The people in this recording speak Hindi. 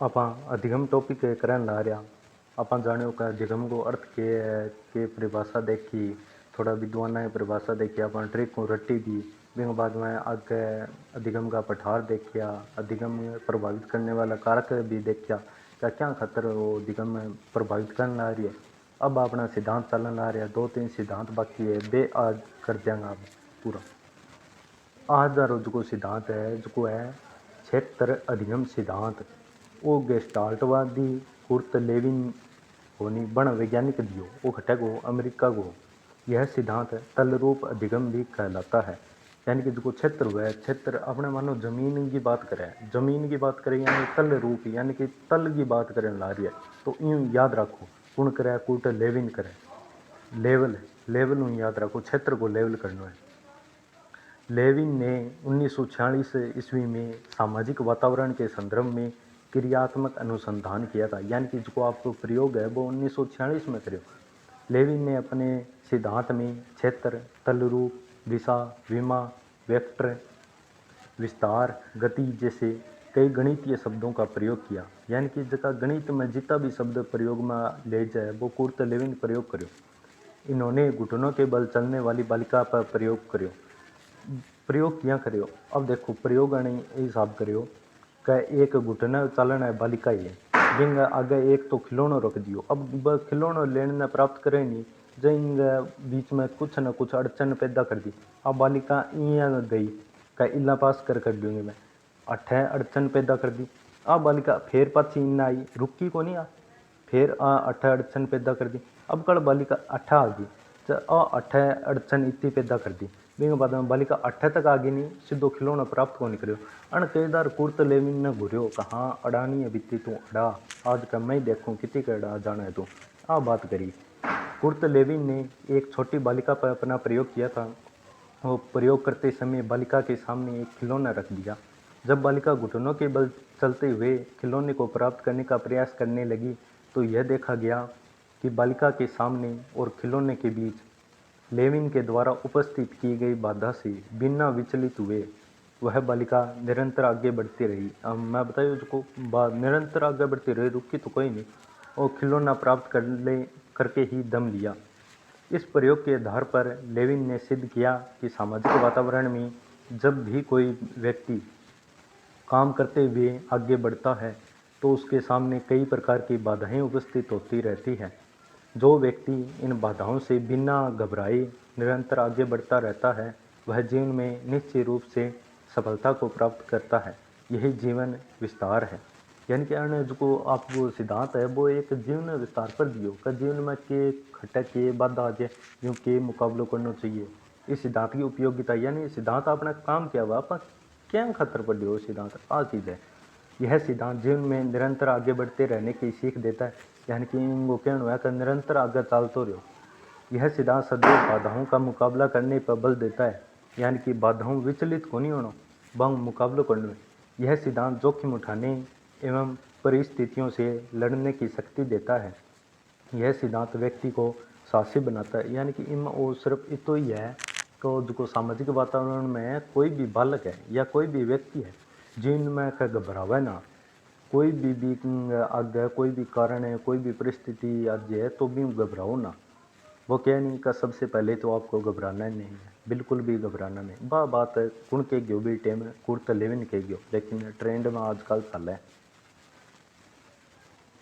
ਆਪਾਂ अधिगम टॉपिक करन ला रहा। ਆਪਾਂ जाने का अधिगम को अर्थ के है के परिभाषा देखी, थोड़ा विद्वान की परिभाषा देखी, अपन ट्रिक को रट्टी दी। बिन बाद में आगे अधिगम का पठार देखा, अधिगम प्रभावित करने वाला कारक भी देखा, क्या खतर वो अधिगम प्रभावित करने ला रही है। अब अपना सिद्धांत चलन ला रहा, 2-3 सिद्धांत बाकी है, बे आज कर देंगे आप पूरा। आज जो सिद्धांत है जो है क्षेत्र अधिगम सिद्धांत, वो गेस्टाल्टवादी कुर्ट लेविन होनी बण वैज्ञानिक दियो वो घटक हो अमेरिका को। यह सिद्धांत तल रूप अधिगम भी कहलाता है। यानी कि जो क्षेत्र हुआ है, क्षेत्र अपने मानो जमीन की बात करें यानी तल रूप यानी कि तल की बात करें ला रही है। तो यूँ याद रखो, कौन करे कुर्ट लेविन करे, लेवल याद रखो, क्षेत्र को लेवल करना है। लेविन ने 1946 ईस्वी में सामाजिक वातावरण के संदर्भ में क्रियात्मक अनुसंधान किया था। यानी कि जो आपको प्रयोग है वो 1946 में करो। लेविन ने अपने सिद्धांत में क्षेत्र, तलरूप, दिशा, विमा, वेक्टर, विस्तार, गति जैसे कई गणितीय शब्दों का प्रयोग किया। यानी कि जगह गणित में जितना भी शब्द प्रयोग में ले जाए वो कुर्ट लेविन प्रयोग करो। इन्होंने घुटनों के बल चलने वाली बालिका पर प्रयोग किया करो। अब देखो प्रयोग हिसाब करो कि एक घुटना चालन है बालिका ही है, जिंग आगे एक तो खिलौना रख दियो। अब वह खिलौना लेने प्राप्त करे नहीं, जिंग बीच में कुछ न कुछ अड़चन पैदा कर दी। अब बालिका इं गई का इला पास कर दूंगी मैं, अठे अड़चन पैदा कर दी। अब बालिका फिर पाची इन आई, रुकी को नहीं आ, फिर अठे अड़चन पैदा कर दी। अब कल बालिका अठा आ गई, तो अठे अड़चन इतनी पैदा कर दी। बिंग बाद में बालिका अठे तक आ गई नहीं, सीधो खिलौना प्राप्त को नहीं करो। अण कईदार कुर्त लेविन ने घुरियो कहाँ अड़ानी है बीती तू अड़ा, आज का मैं देखूँ कितनी का अड़ा जाना है तू। आ बात करी। कुर्त लेविन ने एक छोटी बालिका पर अपना प्रयोग किया था। वो प्रयोग करते समय बालिका के सामने एक खिलौना रख दिया। जब बालिका घुटनों के बल चलते हुए खिलौने को प्राप्त करने का प्रयास करने लगी तो यह देखा गया कि बालिका के सामने और खिलौने के बीच लेविन के द्वारा उपस्थित की गई बाधा से बिना विचलित हुए वह बालिका निरंतर आगे बढ़ती रही। मैं बताइए उसको निरंतर आगे बढ़ती रही, रुकी तो कोई नहीं, और खिलौना प्राप्त करके ही दम लिया। इस प्रयोग के आधार पर लेविन ने सिद्ध किया कि सामाजिक वातावरण में जब भी कोई व्यक्ति काम करते हुए आगे बढ़ता है तो उसके सामने कई प्रकार की बाधाएं उपस्थित होती रहती हैं। जो व्यक्ति इन बाधाओं से बिना घबराए निरंतर आगे बढ़ता रहता है वह जीवन में निश्चित रूप से सफलता को प्राप्त करता है। यही जीवन विस्तार है। यानी कि अन्य जो आपको सिद्धांत है वो एक जीवन विस्तार पर दियो का जीवन में के खटक के बाधा आ जाए यूँ के मुकाबलों करना चाहिए। इस सिद्धांत की उपयोगिता यानी सिद्धांत अपना काम क्या हुआ, आप क्या खतर पड़ हो सिद्धांत आ चीज़ है। यह सिद्धांत जीवन में निरंतर आगे बढ़ते रहने की सीख देता है। यानी कि इनको कहना हुआ कि निरंतर आगे चलते रहो। यह सिद्धांत सदैव बाधाओं का मुकाबला करने पर बल देता है। यानी कि बाधाओं विचलित को नहीं होना, बंग मुकाबला करने में। यह सिद्धांत जोखिम उठाने एवं परिस्थितियों से लड़ने की शक्ति देता है। यह सिद्धांत व्यक्ति को साहसी बनाता है। यानी कि इनमें वो सिर्फ इतो ही है कि जो सामाजिक वातावरण में कोई भी बालक है या कोई भी व्यक्ति है जिनमें घबरावे ना, कोई भी आगे कोई भी कारण है, कोई भी परिस्थिति आ जाए तो भी घबराओ ना। वो क्या नहीं का सबसे पहले तो आपको घबराना ही नहीं है, बिल्कुल भी घबराना नहीं। बात है कुण के गयो भी टाइम कुर्त लेविन के गयो, लेकिन ट्रेंड में आजकल चल है।